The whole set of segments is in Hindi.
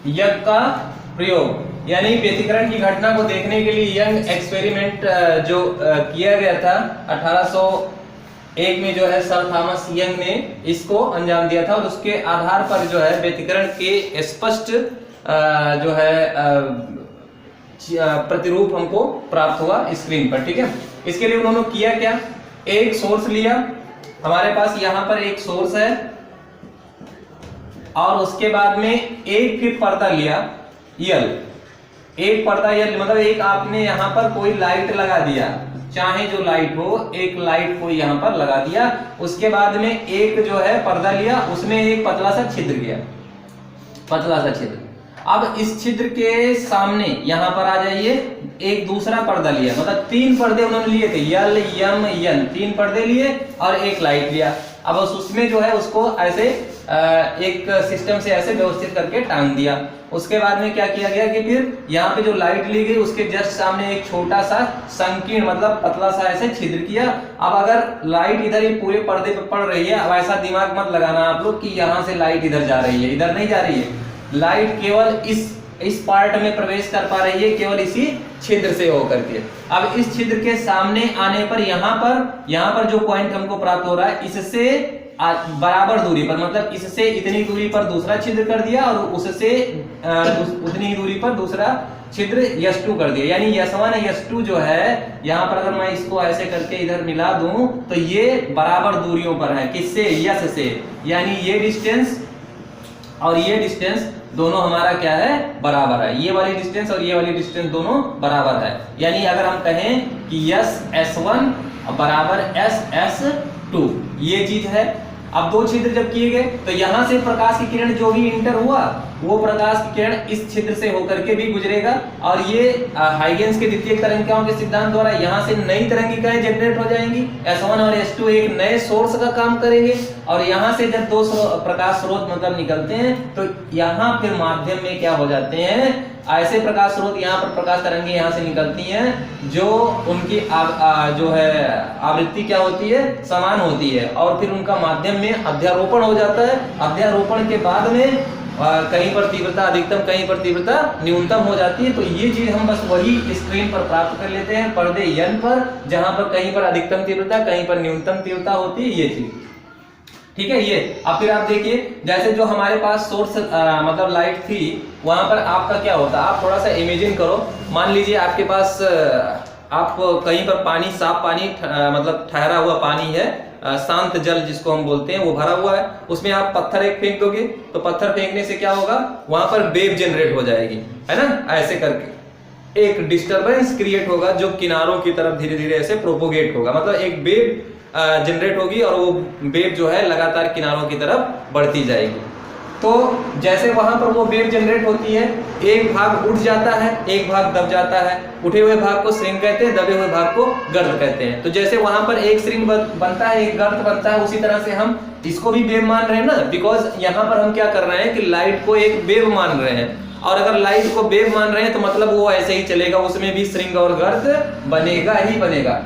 यंग का प्रयोग, यानी व्यतिकरण की घटना को देखने के लिए यंग एक्सपेरिमेंट जो किया गया था 1801 में जो है सर थॉमस यंग ने इसको अंजाम दिया था और उसके आधार पर जो है व्यतिकरण के स्पष्ट जो है प्रतिरूप हमको प्राप्त हुआ स्क्रीन पर। ठीक है, इसके लिए उन्होंने किया क्या, एक सोर्स लिया, हमारे पास यहां पर एक सोर्स है और उसके बाद में एक पर्दा लिया यल, एक पर्दा यल मतलब एक आपने यहां पर कोई लाइट लगा दिया, चाहे जो लाइट हो, एक लाइट को यहां पर लगा दिया। उसके बाद में एक जो है पर्दा लिया, उसमें एक पतला सा छिद्र किया, पतला सा छिद्र। अब इस छिद्र के सामने यहां पर आ जाइए, एक दूसरा पर्दा लिया, मतलब 3 पर्दे उन्होंने लिए थे, यल यम यन, 3 पर्दे लिए और एक लाइट लिया। अब उसमें जो है उसको ऐसे एक सिस्टम से ऐसे व्यवस्थित करके टांग दिया। उसके बाद में क्या किया गया कि फिर यहाँ पे जो लाइट ली गई उसके जस्ट सामने एक छोटा सा संकीर्ण मतलब पतला सा ऐसे छिद्र किया। अब अगर लाइट इधर ही पूरे पर्दे पे पड़ रही है, अब ऐसा दिमाग मत लगाना आप लोग कि यहाँ से लाइट इधर जा रही है, इधर नहीं जा रही है, लाइट केवल इस पार्ट में प्रवेश कर पा रही है, केवल इसी छिद्र से होकर के। अब इस छिद्र के सामने आने पर यहाँ पर जो पॉइंट हमको प्राप्त हो रहा है, इससे बराबर दूरी पर, मतलब इससे इतनी दूरी पर दूसरा छिद्र कर दिया और उससे उतनी ही दूरी पर दूसरा छिद्र S2 कर दिया, यानी S1 S2 जो है यहाँ पर अगर मैं इसको ऐसे करके इधर मिला दूं तो ये बराबर दूरियों पर है, किससे, यस से, यानी ये डिस्टेंस और ये डिस्टेंस दोनों हमारा क्या है, बराबर है। ये वाली डिस्टेंस और ये वाली डिस्टेंस दोनों बराबर है, यानी अगर हम कहें कि यस S1 बराबर S2, ये चीज है। अब 2 छिद्र जब किए गए तो यहां से प्रकाश की किरण जो भी इंटर हुआ, वो प्रकाश की किरण इस छिद्र से होकर के भी गुजरेगा और ये हाइगेंस के द्वितीयक तरंगिकाओं के सिद्धांत द्वारा यहां से नई तरंगिकाएं जनरेट हो जाएंगी। S1 और S2 एक नए सोर्स का काम करेंगे और यहां से जब 2 प्रकाश स्रोत मतलब निकलते हैं तो यहां फिर माध्यम में क्या हो जाते हैं, ऐसे प्रकाश स्रोत यहाँ पर प्रकाश तरंगे यहाँ से निकलती हैं जो उनकी जो है आवृत्ति क्या होती है, समान होती है और फिर उनका माध्यम में अध्यारोपण हो जाता है। अध्यारोपण के बाद में कहीं पर तीव्रता अधिकतम, कहीं पर तीव्रता न्यूनतम हो जाती है। तो ये चीज हम बस वही स्क्रीन पर प्राप्त कर लेते हैं पर्दे यन पर, जहां पर कहीं पर अधिकतम तीव्रता, कहीं पर न्यूनतम तीव्रता होती है, ये चीज। ठीक है, ये अब फिर आप देखिए जैसे जो हमारे पास सोर्स मतलब लाइट थी, वहां पर आपका क्या होता है, आप थोड़ा सा इमेजिन करो, मान लीजिए आपके पास आप कहीं पर पानी, साफ पानी मतलब ठहरा हुआ पानी है, शांत जल जिसको हम बोलते हैं, वो भरा हुआ है, उसमें आप पत्थर एक फेंक दोगे तो पत्थर फेंकने से क्या होगा, वहां पर वेव जनरेट हो जाएगी, है ना, ऐसे करके एक डिस्टरबेंस क्रिएट होगा जो किनारों की तरफ धीरे धीरे ऐसे प्रोपोगेट होगा, मतलब एक वेव जनरेट होगी और वो वेव जो है लगातार किनारों की तरफ बढ़ती जाएगी। तो जैसे वहां पर वो वेव जनरेट होती है, एक भाग उठ जाता है, एक भाग दब जाता है, उठे हुए भाग को श्रिंग कहते हैं, दबे हुए भाग को गर्त कहते हैं। तो जैसे वहां पर एक श्रिंग बनता है, एक गर्त बनता है, उसी तरह से हम इसको भी वेव मान रहे हैं ना, बिकॉज यहाँ पर हम क्या कर रहे हैं कि लाइट को एक वेव मान रहे हैं और अगर लाइट को वेव मान रहे हैं तो मतलब वो ऐसे ही चलेगा, उसमें भी श्रिंग और गर्त बनेगा ही बनेगा।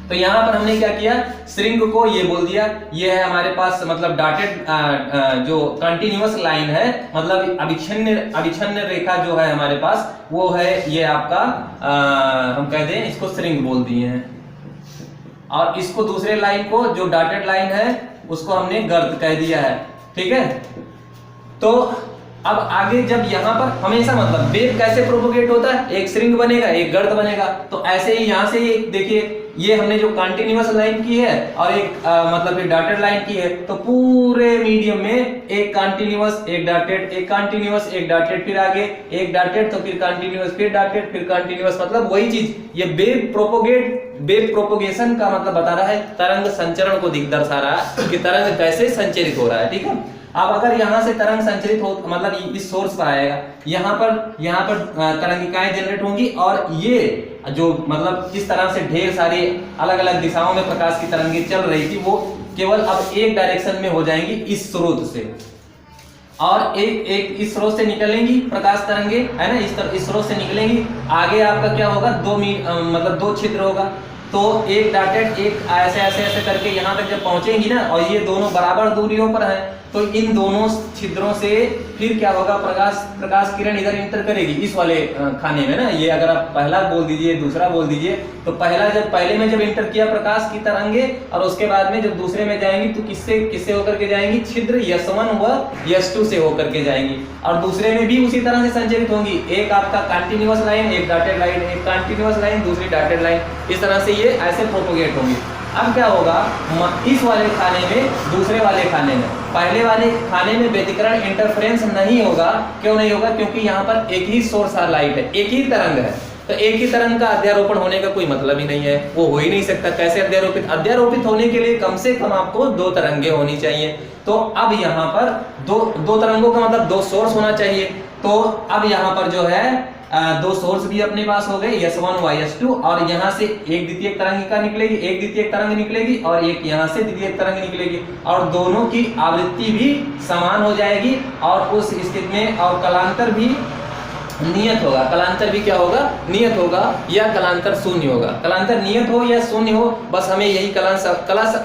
तो यहाँ पर हमने क्या किया, श्रिंग को ये बोल दिया, ये है हमारे पास मतलब डॉटेड जो कंटिन्यूअस लाइन है, मतलब अविच्छिन्न रेखा जो है हमारे पास, वो है ये आपका हम कह दें इसको श्रिंग बोल दिए हैं, और इसको दूसरे लाइन को जो डॉटेड लाइन है उसको हमने गर्त कह दिया है। ठीक है, तो अब आगे जब यहाँ पर हमेशा मतलब वेव कैसे प्रोपोगेट होता है, एक श्रिंग बनेगा, एक गर्त बनेगा, तो ऐसे ही यहाँ से देखिए ये हमने जो कंटिन्यूअस लाइन की है और एक मतलब फिर डॉटेड लाइन की है, तो पूरे मीडियम में एक कंटिन्यूअस, एक डॉटेड, एक कंटिन्यूअस, एक डॉटेड, फिर आगे एक डॉटेड, तो फिर कंटिन्यूअस, फिर डॉटेड, फिर कंटिन्यूअस, मतलब वही चीज ये वेव प्रोपोगेशन का मतलब बता रहा है, तरंग संचरण को दर्शा रहा है कि तरंग कैसे संचरित हो रहा है। ठीक है, अब अगर यहां से तरंग संचरित हो मतलब इस सोर्स पर आएगा, यहाँ पर तरंगिकाएं जनरेट होंगी और ये जो मतलब इस तरह से ढेर सारी अलग अलग दिशाओं में प्रकाश की तरंगें चल रही थी, वो केवल अब एक डायरेक्शन में हो जाएंगी इस स्रोत से, और एक इस स्रोत से निकलेंगी प्रकाश तरंगे, है ना, इस स्रोत से निकलेंगी। आगे आपका क्या होगा, मतलब 2 छिद्र होगा, तो एक डॉटेड, एक ऐसे ऐसे ऐसे करके यहाँ तक जब पहुंचेंगी ना, और ये दोनों बराबर दूरियों पर हैं, तो इन दोनों छिद्रों से फिर क्या होगा, प्रकाश किरण इधर इंटर करेगी इस वाले खाने में ना। ये अगर आप पहला बोल दीजिए, दूसरा बोल दीजिए, तो पहले में जब इंटर किया प्रकाश की तरंगे, और उसके बाद में जब दूसरे में जाएंगी तो किससे होकर के जाएंगी, छिद्र S1 व S2 से होकर के जाएंगी। और दूसरे में भी उसी तरह से संचरित होंगी, एक आपका कंटिन्यूअस लाइन, एक डॉटेड लाइन, एक कंटिन्यूअस लाइन, दूसरी डॉटेड लाइन, इस तरह से ये ऐसे प्रोपोगेट होंगी। अब क्या होगा, इस वाले खाने में, दूसरे वाले खाने में, पहले वाले खाने में व्यतिकरण इंटरफेरेंस नहीं होगा। क्यों नहीं होगा, क्योंकि यहाँ पर एक ही सोर्स ऑफ लाइट है, एक ही तरंग है, तो एक ही तरंग का अध्यारोपण होने का कोई मतलब ही नहीं है, वो हो ही नहीं सकता। कैसे अध्यारोपित होने के लिए कम से कम आपको 2 तरंगे होनी चाहिए। तो अब यहाँ पर दो तरंगों का मतलब 2 सोर्स होना चाहिए। तो अब यहाँ पर जो है 2 सोर्स भी अपने पास हो गए, S1 व S2, और यहाँ से एक द्वितीयक तरंगिका निकलेगी, एक द्वितीयक तरंग निकलेगी, और एक यहाँ से द्वितीयक तरंग निकलेगी, और दोनों की आवृत्ति भी समान हो जाएगी। और उस स्थिति में और कलांतर भी नियत होगा। कलांतर भी क्या होगा, नियत होगा, या कलांतर शून्य होगा। कलांतर नियत हो या शून्य हो, बस हमें यही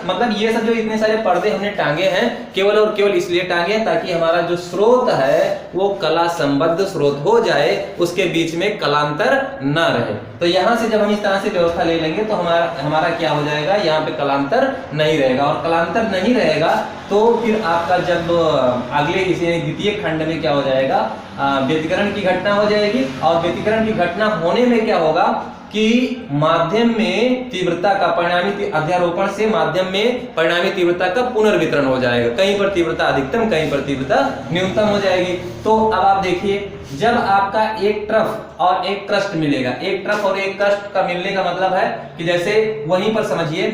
मतलब ये सब जो इतने सारे पर्दे हमने टांगे हैं, केवल और केवल इसलिए टांगे हैं ताकि हमारा जो स्रोत है वो कला संबद्ध स्रोत हो जाए, उसके बीच में कलांतर न रहे। तो यहाँ से जब हम इस तरह से व्यवस्था ले लेंगे तो हमारा क्या हो जाएगा, यहाँ पे कलांतर नहीं रहेगा। और कलांतर नहीं रहेगा तो फिर आपका जब अगले इसे द्वितीय खंड में क्या हो जाएगा, व्यतिकरण की घटना हो जाएगी। और व्यतिकरण की घटना होने में क्या होगा कि माध्यम में तीव्रता का परिणामी अध्यारोपण से माध्यम में परिणामी तीव्रता का पुनर्वितरण हो जाएगा। कहीं पर तीव्रता अधिकतम, कहीं पर तीव्रता न्यूनतम हो जाएगी। तो अब आप देखिए, जब आपका एक ट्रफ और एक क्रस्ट मिलेगा, एक ट्रफ और एक क्रस्ट का मिलने का मतलब है कि जैसे वहीं पर समझिए,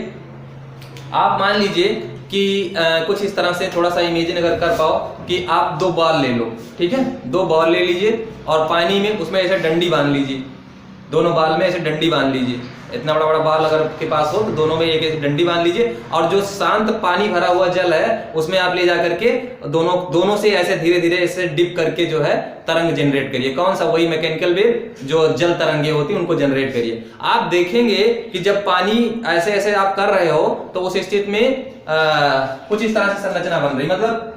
आप मान लीजिए कि कुछ इस तरह से थोड़ा सा इमेजिन अगर कर पाओ कि आप 2 बॉल ले लो, ठीक है, 2 बॉल ले लीजिए और पानी में उसमें ऐसे डंडी बांध लीजिए, दोनों बाल में ऐसे डंडी बांध लीजिए। इतना बड़ा बड़ा बाल अगर आपके पास हो तो दोनों में एक ऐसे डंडी बांध लीजिए, और जो शांत पानी भरा हुआ जल है उसमें आप ले जा करके दोनों से ऐसे धीरे धीरे ऐसे डिप करके जो है तरंग जनरेट करिए। कौन सा, वही मैकेनिकल वेव, जो जल तरंगे होती है उनको जनरेट करिए। आप देखेंगे कि जब पानी ऐसे ऐसे आप कर रहे हो तो उस स्थिति में कुछ इस तरह से संरचना बन रही, मतलब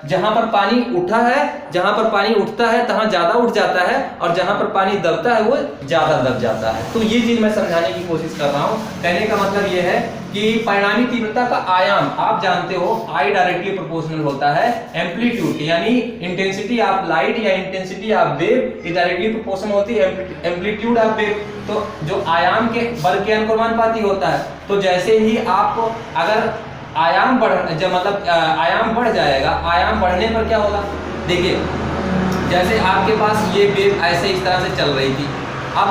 जहां पर पानी उठा है, जहां पर पानी उठता है तहां ज्यादा उठ जाता है, और जहां पर पानी दबता है वो ज्यादा दब जाता है। तो ये चीज मैं समझाने की कोशिश कर रहा हूं। कहने का मतलब ये है कि परिणामी तीव्रता का आयाम आप जानते हो I डायरेक्टली प्रोपोर्शनल होता है एम्पलीट्यूड, यानी इंटेंसिटी ऑफ लाइट या intensity of wave directly proportional होती है एम्पलीट्यूड ऑफ वेव। तो जो आयाम के बल के अनुपाती होता है। तो जैसे ही आप अगर आयाम बढ़ जाएगा, आयाम बढ़ने पर क्या होगा, देखिए जैसे आपके पास ये वेव ऐसे इस तरह से चल रही थी, अब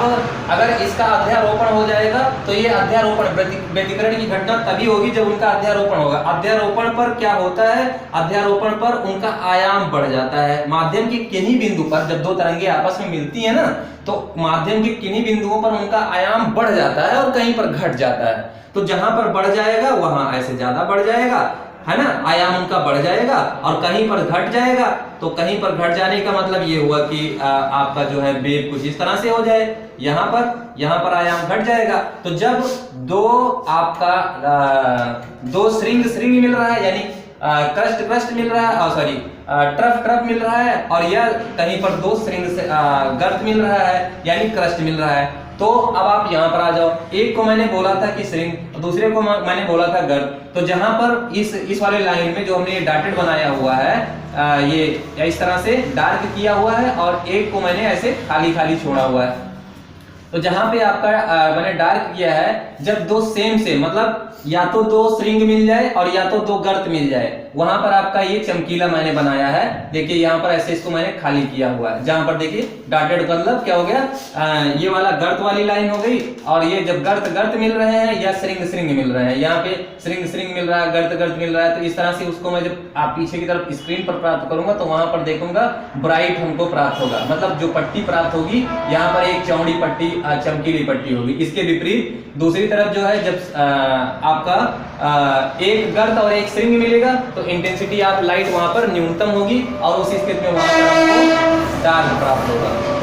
अगर इसका अध्यारोपण हो जाएगा तो ये अध्यारोपण व्यतिकरण की घटना तभी होगी जब उनका अध्यारोपण होगा। अध्यारोपण पर क्या होता है, अध्यारोपण पर उनका आयाम बढ़ जाता है। माध्यम के किन्हीं बिंदु पर जब 2 तरंगे आपस में मिलती है ना, तो माध्यम के किन्हीं बिंदुओं पर उनका आयाम बढ़ जाता है और कहीं पर घट जाता है। तो जहां पर बढ़ जाएगा वहां ऐसे ज्यादा बढ़ जाएगा, है ना, आयाम उनका बढ़ जाएगा, और कहीं पर घट जाएगा। तो कहीं पर घट जाने का मतलब ये हुआ कि आपका जो है वेव कुछ इस तरह से हो जाए, यहाँ पर आयाम घट जाएगा। तो जब 2 श्रृंग मिल रहा है, यानी क्रस्ट मिल रहा है, सॉरी ट्रफ मिल रहा है, और यह कहीं पर 2 श्रृंग से गर्त मिल रहा है, यानी क्रस्ट मिल रहा है। तो अब आप यहाँ पर आ जाओ, एक को मैंने बोला था कि श्रृंग, दूसरे को मैंने बोला था गर्त। तो जहां पर इस वाले लाइन में जो हमने ये डॉटेड बनाया हुआ है, ये इस तरह से डार्क किया हुआ है, और एक को मैंने ऐसे खाली छोड़ा हुआ है। तो जहां पे आपका मैंने डार्क किया है, जब 2 सेम मतलब या तो 2 श्रृंग मिल जाए और या तो 2 गर्त मिल जाए, वहां पर आपका ये चमकीला मैंने बनाया है। देखिए यहाँ पर ऐसे इसको मैंने खाली किया हुआ है, जहां पर देखिए डॉटेड मतलब क्या हो गया, ये वाला गर्त वाली लाइन हो गई, और ये जब गर्त मिल रहे हैं या श्रृंग मिल रहे हैं, यहाँ पे श्रृंग मिल रहा है, गर्त मिल रहा है। तो इस तरह से उसको मैं जब आप पीछे की तरफ स्क्रीन पर प्राप्त करूंगा तो वहां पर देखूंगा ब्राइट हमको प्राप्त होगा, मतलब जो पट्टी प्राप्त होगी यहाँ पर एक चौड़ी पट्टी, चमकीली पट्टी होगी। इसके विपरीत दूसरी तरफ जो है, जब आपका एक गर्त और एक श्रृंग मिलेगा तो इंटेंसिटी ऑफ लाइट वहां पर न्यूनतम होगी, और उस स्थिति में वहां पर आपको डार्क प्राप्त होगा।